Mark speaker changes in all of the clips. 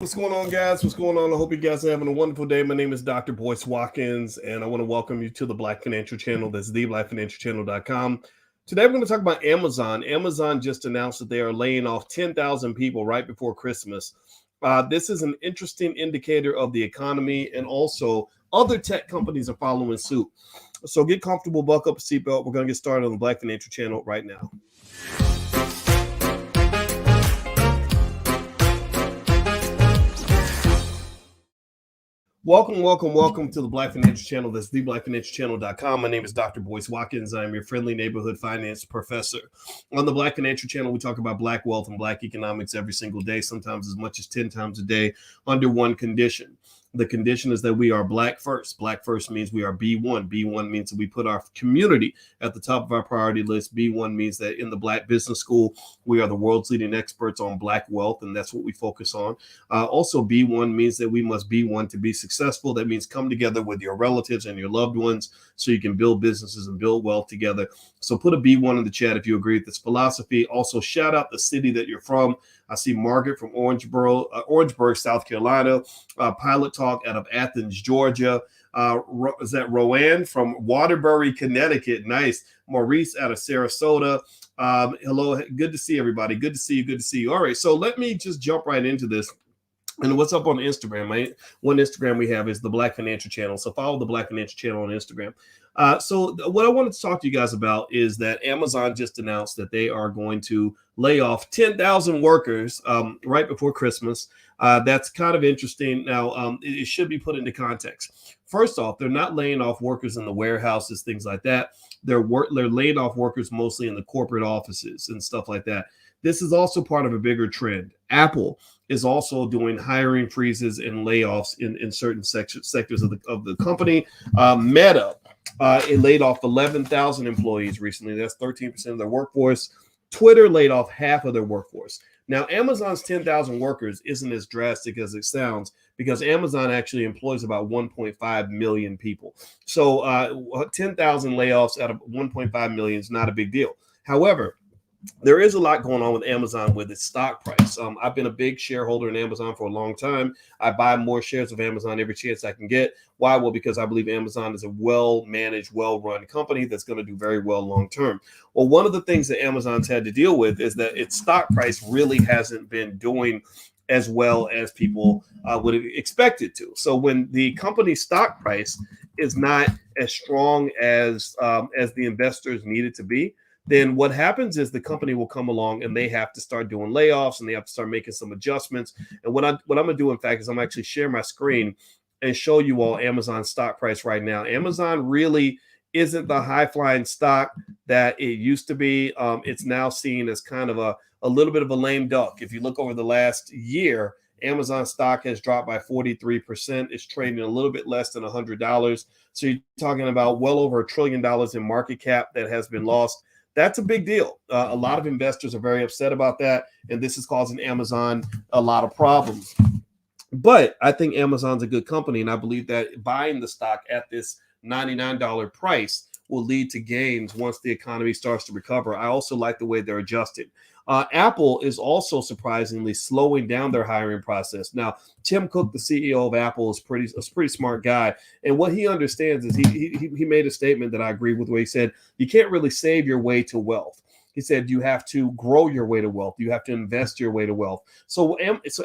Speaker 1: What's going on, guys? What's going on? I hope you guys are having a wonderful day. My name is Dr. Boyce Watkins, and I want to welcome you to the Black Financial Channel. That's theblackfinancialchannel.com. Today, we're going to talk about Amazon. Amazon just announced that they are laying off 10,000 people right before Christmas. This is an interesting indicator of the economy, and also other tech companies are following suit. So get comfortable, buckle up a seatbelt. We're going to get started on the Black Financial Channel right now. Welcome to the Black Financial Channel. That's theblackfinancialchannel.com. My name is Dr. Boyce Watkins. I'm your friendly neighborhood finance professor. On the Black Financial Channel, we talk about Black wealth and Black economics every single day, sometimes as much as 10 times a day, under one condition. The condition is that we are Black first. Black first means we are B1. B1 means that we put our community at the top of our priority list. B1 means that in the Black Business School, we are the world's leading experts on Black wealth, and that's what we focus on. Also, B1 means that we must be one to be successful. That means come together with your relatives and your loved ones so you can build businesses and build wealth together. So put a B1 in the chat if you agree with this philosophy. Also, shout out the city that you're from. I see Margaret from Orangeburg, South Carolina. Pilot Talk out of Athens, Georgia. Is that Rowan from Waterbury, Connecticut? Nice. Maurice out of Sarasota. Hello. Good to see everybody. Good to see you. Good to see you. All right. So let me just jump right into this. And what's up on Instagram? One Instagram we have is the Black Financial Channel. So follow the Black Financial Channel on Instagram. So what I wanted to talk to you guys about is that Amazon just announced that they are going to lay off 10,000 workers right before Christmas. That's kind of interesting. Now, it should be put into context. First off, they're not laying off workers in the warehouses, things like that. They're laying off workers mostly in the corporate offices and stuff like that. This is also part of a bigger trend. Apple is also doing hiring freezes and layoffs in certain sectors of the company. Meta, it laid off 11,000 employees recently. That's 13% of their workforce. Twitter laid off half of their workforce. Now, Amazon's 10,000 workers isn't as drastic as it sounds because Amazon actually employs about 1.5 million people. So 10,000 layoffs out of 1.5 million is not a big deal. However, there is a lot going on with Amazon with its stock price. I've been a big shareholder in Amazon for a long time. I buy more shares of Amazon every chance I can get. Why? Well, because I believe Amazon is a well-managed, well-run company that's going to do very well long-term. Well, one of the things that Amazon's had to deal with is that its stock price really hasn't been doing as well as people would have expected to. So when the company's stock price is not as strong as the investors need it to be, then what happens is the company will come along and they have to start doing layoffs and they have to start making some adjustments. And what I'm going to do, in fact, is I'm actually share my screen and show you all Amazon's stock price right now. Amazon really isn't the high-flying stock that it used to be. It's now seen as kind of a little bit of a lame duck. If you look over the last year, Amazon stock has dropped by 43%. It's trading a little bit less than $100. So you're talking about well over $1 trillion in market cap that has been lost. That's a big deal. A lot of investors are very upset about that, and this is causing Amazon a lot of problems. But I think Amazon's a good company, and I believe that buying the stock at this $99 price will lead to gains once the economy starts to recover. I also like the way they're adjusted. Apple is also surprisingly slowing down their hiring process. Now, Tim Cook, the CEO of Apple, is a pretty smart guy. And what he understands is he made a statement that I agree with, where he said, you can't really save your way to wealth. He said you have to grow your way to wealth. You have to invest your way to wealth. So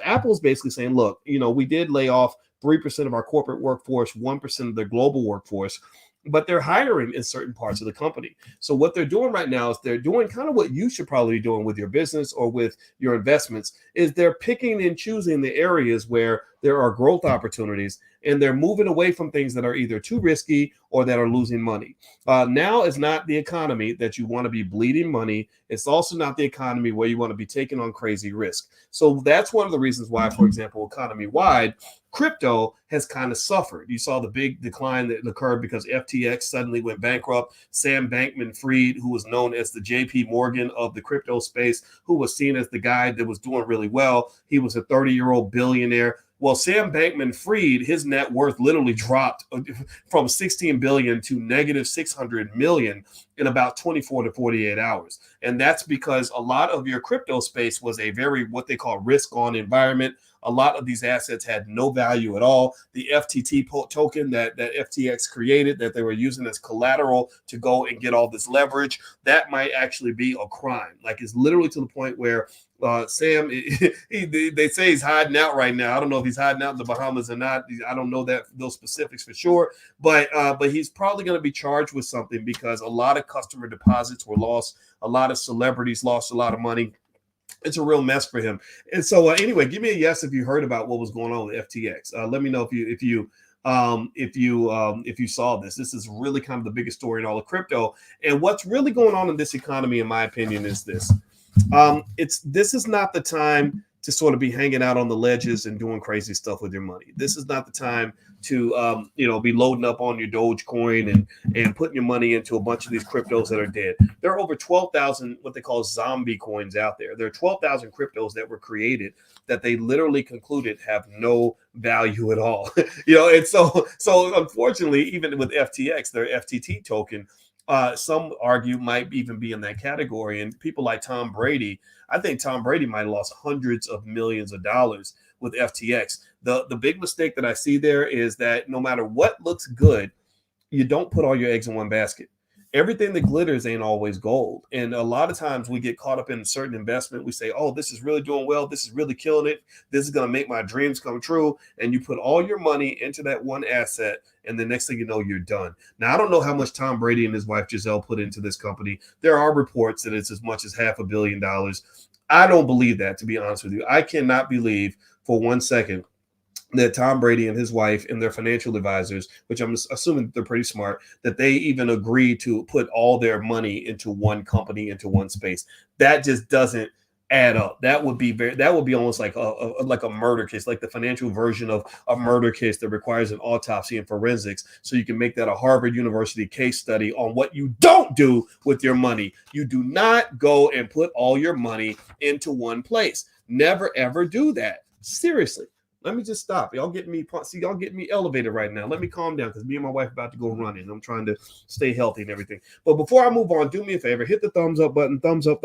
Speaker 1: Apple's basically saying, look, we did lay off 3% of our corporate workforce, 1% of their global workforce, but they're hiring in certain parts of the company. So what they're doing right now is they're doing kind of what you should probably be doing with your business or with your investments, is they're picking and choosing the areas where there are growth opportunities, and they're moving away from things that are either too risky or that are losing money. Now is not the economy that you want to be bleeding money. It's also not the economy where you want to be taking on crazy risk. So that's one of the reasons why, for example, economy-wide, crypto has kind of suffered. You saw the big decline that occurred because FTX suddenly went bankrupt. Sam Bankman-Fried, who was known as the JP Morgan of the crypto space, who was seen as the guy that was doing really well. He was a 30-year-old billionaire. Well, Sam Bankman-Fried, his net worth literally dropped from 16 billion to negative 600 million in about 24 to 48 hours. And that's because a lot of your crypto space was a very, what they call risk on environment. A lot of these assets had no value at all. The FTT token that FTX created, that they were using as collateral to go and get all this leverage, that might actually be a crime. Like, it's literally to the point where Sam, they say he's hiding out right now. I don't know if he's hiding out in the Bahamas or not. I don't know those specifics for sure, but he's probably going to be charged with something because a lot of customer deposits were lost. A lot of celebrities lost a lot of money. It's a real mess for him. And so anyway, give me a yes if you heard about what was going on with FTX. Let me know if you saw this. This is really kind of the biggest story in all of crypto. And what's really going on in this economy, in my opinion, is this. This is not the time to sort of be hanging out on the ledges and doing crazy stuff with your money. This is not the time to be loading up on your Dogecoin and putting your money into a bunch of these cryptos that are dead. There are over 12,000 what they call zombie coins out there. There are 12,000 cryptos that were created that they literally concluded have no value at all. And so unfortunately, even with FTX, their FTT token, some argue might even be in that category. And people like Tom Brady, I think Tom Brady might have lost hundreds of millions of dollars with FTX. The big mistake that I see there is that no matter what looks good, you don't put all your eggs in one basket. Everything that glitters ain't always gold. And a lot of times we get caught up in a certain investment. We say, oh, this is really doing well. This is really killing it. This is going to make my dreams come true. And you put all your money into that one asset. And the next thing you know, you're done. Now, I don't know how much Tom Brady and his wife Giselle put into this company. There are reports that it's as much as $500 million. I don't believe that, to be honest with you. I cannot believe for 1 second that Tom Brady and his wife and their financial advisors, which I'm assuming they're pretty smart, that they even agreed to put all their money into one company, into one space. That just doesn't add up. That would be almost like a murder case, like the financial version of a murder case that requires an autopsy and forensics. So you can make that a Harvard University case study on what you don't do with your money. You do not go and put all your money into one place. Never, ever do that. Seriously. Let me just stop. Y'all getting me elevated right now. Let me calm down because me and my wife are about to go running. I'm trying to stay healthy and everything. But before I move on, do me a favor. Hit the thumbs up button. Thumbs up,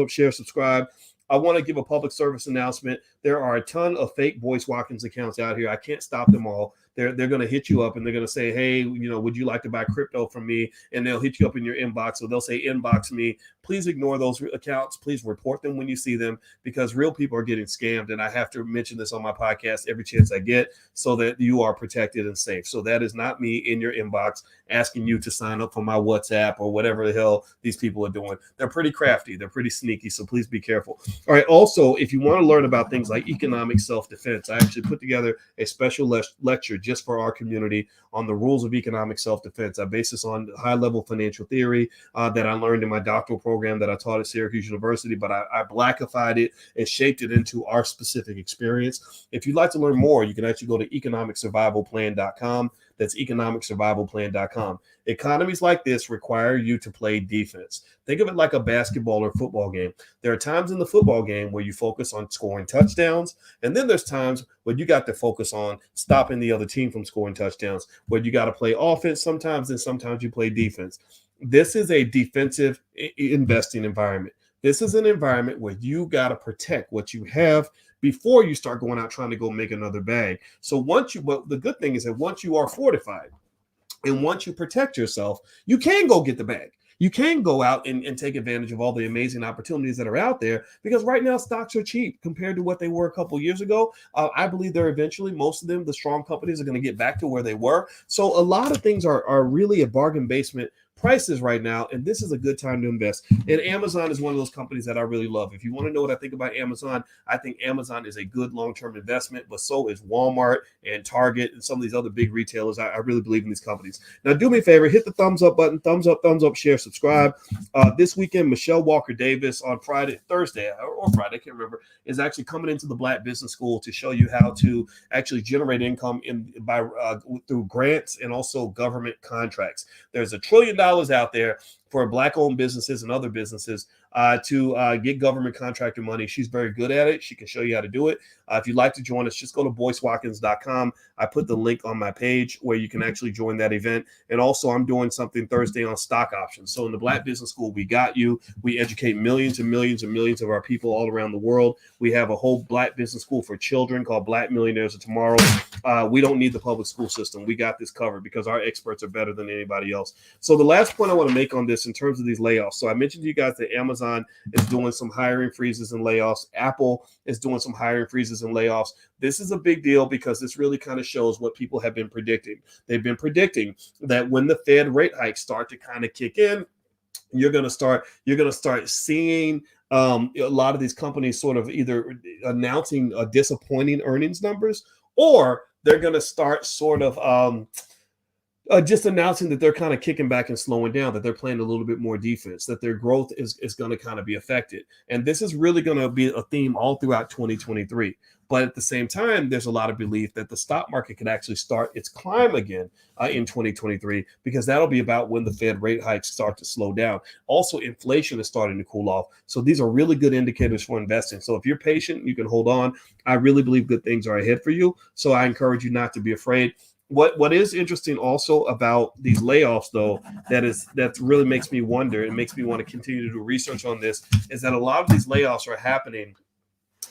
Speaker 1: share, subscribe. I want to give a public service announcement. There are a ton of fake Boyce Watkins accounts out here. I can't stop them all. They're going to hit you up and they're going to say, hey, would you like to buy crypto from me? And they'll hit you up in your inbox. So they'll say, inbox me. Please ignore those accounts. Please report them when you see them because real people are getting scammed. And I have to mention this on my podcast every chance I get so that you are protected and safe. So that is not me in your inbox asking you to sign up for my WhatsApp or whatever the hell these people are doing. They're pretty crafty. They're pretty sneaky. So please be careful. All right. Also, if you want to learn about things like economic self-defense, I actually put together a special lecture just for our community on the rules of economic self-defense. I base this on high-level financial theory that I learned in my doctoral program that I taught at Syracuse University, but I blackified it and shaped it into our specific experience. If you'd like to learn more, you can actually go to economicsurvivalplan.com. That's economicsurvivalplan.com. Economies like this require you to play defense. Think of it like a basketball or football game. There are times in the football game where you focus on scoring touchdowns, and then there's times where you got to focus on stopping the other team from scoring touchdowns, where you got to play offense sometimes, and sometimes you play defense. This is a defensive investing environment. This is an environment where you got to protect what you have before you start going out trying to go make another bag. So but the good thing is that once you are fortified and once you protect yourself, you can go get the bag. You can go out and take advantage of all the amazing opportunities that are out there because right now stocks are cheap compared to what they were a couple of years ago. I believe they're eventually, most of them, the strong companies are going to get back to where they were. So a lot of things are really a bargain basement prices right now, and this is a good time to invest. And Amazon is one of those companies that I really love. If you want to know what I think about Amazon, I think Amazon is a good long-term investment, but so is Walmart and Target and some of these other big retailers. I really believe in these companies. Now, do me a favor, hit the thumbs up button, thumbs up, share, subscribe. This weekend, Michelle Walker Davis on Thursday or Friday, I can't remember, is actually coming into the Black Business School to show you how to actually generate income through grants and also government contracts. There's $1 trillion out there for Black-owned businesses and other businesses to get government contractor money. She's very good at it. She can show you how to do it. If you'd like to join us, just go to boycewatkins.com. I put the link on my page where you can actually join that event. And also, I'm doing something Thursday on stock options. So in the Black Business School, we got you. We educate millions and millions and millions of our people all around the world. We have a whole Black Business School for children called Black Millionaires of Tomorrow. We don't need the public school system. We got this covered because our experts are better than anybody else. So the last point I want to make on this in terms of these layoffs. So I mentioned to you guys that Amazon is doing some hiring freezes and layoffs. Apple is doing some hiring freezes and layoffs. This is a big deal because this really kind of shows what people have been predicting. They've been predicting that when the Fed rate hikes start to kind of kick in, you're going to start seeing a lot of these companies sort of either announcing disappointing earnings numbers, or they're going to start sort of just announcing that they're kind of kicking back and slowing down, that they're playing a little bit more defense, that their growth is going to kind of be affected. And this is really going to be a theme all throughout 2023. But at the same time, there's a lot of belief that the stock market could actually start its climb again in 2023, because that'll be about when the Fed rate hikes start to slow down. Also, inflation is starting to cool off. So these are really good indicators for investing. So if you're patient, you can hold on. I really believe good things are ahead for you. So I encourage you not to be afraid. What is interesting also about these layoffs, though, that really makes me wonder and makes me want to continue to do research on this, is that a lot of these layoffs are happening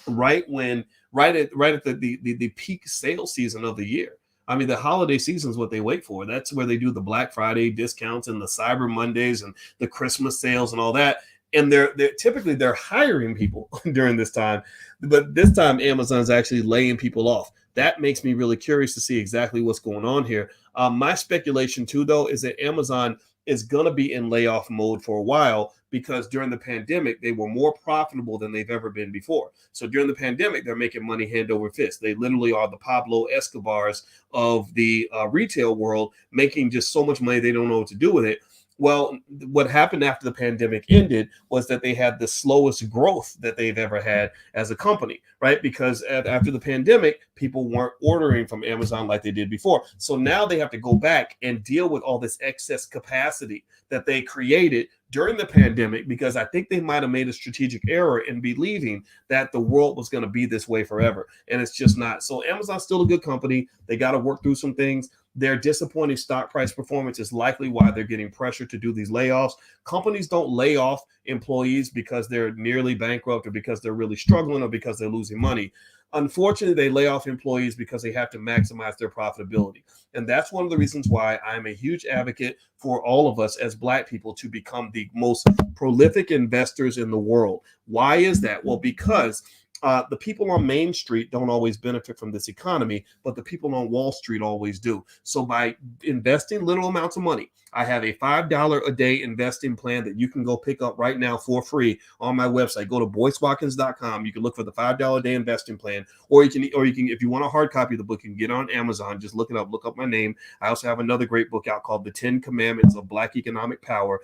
Speaker 1: right at the peak sales season of the year. I mean, the holiday season is what they wait for. That's where they do the Black Friday discounts and the Cyber Mondays and the Christmas sales and all that. And they're typically hiring people during this time, but this time Amazon's actually laying people off. That makes me really curious to see exactly what's going on here. My speculation too, though, is that Amazon is going to be in layoff mode for a while, because during the pandemic, they were more profitable than they've ever been before. So during the pandemic, they're making money hand over fist. They literally are the Pablo Escobars of the retail world, making just so much money they don't know what to do with it. Well, what happened after the pandemic ended was that they had the slowest growth that they've ever had as a company, right? Because after the pandemic, people weren't ordering from Amazon like they did before. So now they have to go back and deal with all this excess capacity that they created during the pandemic, because I think they might have made a strategic error in believing that the world was going to be this way forever. And it's just not. So Amazon's still a good company. They got to work through some things. Their disappointing stock price performance is likely why they're getting pressure to do these layoffs. Companies don't lay off employees because they're nearly bankrupt or because they're really struggling or because they're losing money. Unfortunately, they lay off employees because they have to maximize their profitability. And that's one of the reasons why I'm a huge advocate for all of us as Black people to become the most prolific investors in the world. Why is that? Well, because the people on Main Street don't always benefit from this economy, but the people on Wall Street always do. So by investing little amounts of money, I have a $5 a day investing plan that you can go pick up right now for free on my website. Go to boycewatkins.com. You can look for the $5 a day investing plan, or you can, if you want a hard copy of the book, you can get it on Amazon. Just look it up. Look up my name. I also have another great book out called The 10 Commandments of Black Economic Power.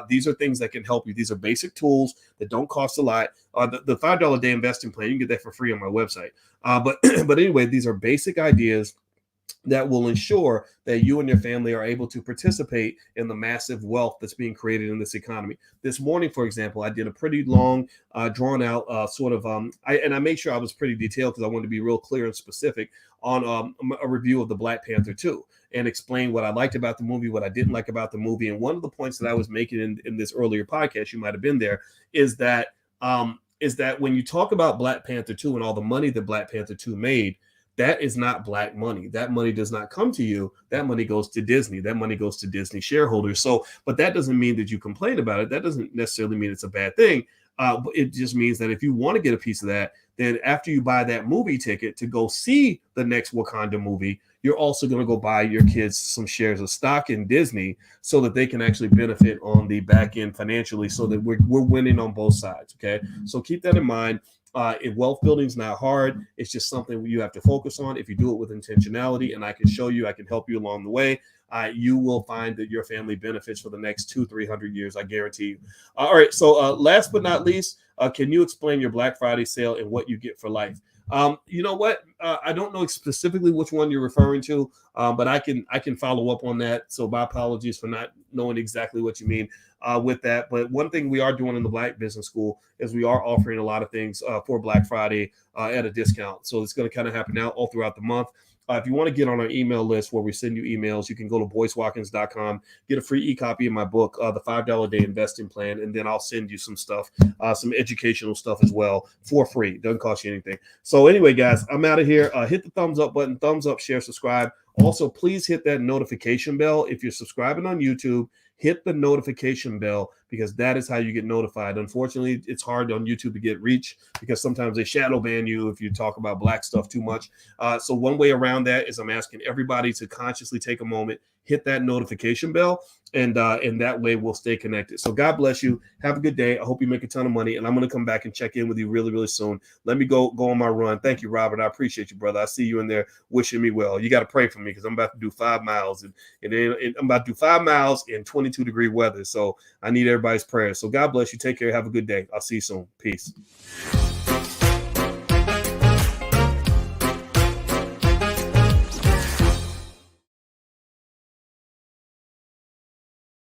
Speaker 1: These are things that can help you. These are basic tools that don't cost a lot. The $5 a day investing plan, you can get that for free on my website. But anyway, these are basic ideas that will ensure that you and your family are able to participate in the massive wealth that's being created in this economy. This morning, for example, I did a pretty long, drawn out I made sure I was pretty detailed because I wanted to be real clear and specific on a review of the Black Panther 2 and explain what I liked about the movie, what I didn't like about the movie. And one of the points that I was making in this earlier podcast, you might have been there, is that when you talk about Black Panther 2 and all the money that Black Panther 2 made, that is not Black money. That money does not come to you. That money goes to Disney. That money goes to Disney shareholders. So, but that doesn't mean that you complain about it. That doesn't necessarily mean it's a bad thing. But it just means that if you want to get a piece of that, then after you buy that movie ticket to go see the next Wakanda movie, you're also going to go buy your kids some shares of stock in Disney so that they can actually benefit on the back end financially, so that we're winning on both sides. Okay. So keep that in mind. If wealth building is not hard, it's just something you have to focus on. If you do it with intentionality, and I can show you, I can help you along the way, you will find that your family benefits for the next 200-300 years. I guarantee you. All right. So last but not least, can you explain your Black Friday sale and what you get for life? You know what? I don't know specifically which one you're referring to, but I can follow up on that. So my apologies for not knowing exactly what you mean. with that. But one thing we are doing in the Black Business School is we are offering a lot of things for Black Friday at a discount. So it's going to kind of happen now all throughout the month. If you want to get on our email list where we send you emails, you can go to boycewatkins.com, get a free e-copy of my book, The $5 a Day Investing Plan, and then I'll send you some stuff, some educational stuff as well for free. Doesn't cost you anything. So anyway, guys, I'm out of here. Hit the thumbs up button, thumbs up, share, subscribe. Also, please hit that notification bell. If you're subscribing on YouTube, hit the notification bell because that is how you get notified. Unfortunately, it's hard on YouTube to get reach because sometimes they shadow ban you if you talk about Black stuff too much. So one way around that is I'm asking everybody to consciously take a moment, hit that notification bell, and that way we'll stay connected. So God bless you. Have a good day. I hope you make a ton of money, and I'm going to come back and check in with you really, really soon. Let me go on my run. Thank you, Robert. I appreciate you, brother. I see you in there wishing me well. You got to pray for me because I'm about to do 5 miles, and I'm about to do 5 miles in 22-degree weather. So I need everybody's prayers. So God bless you. Take care. Have a good day. I'll see you soon. Peace.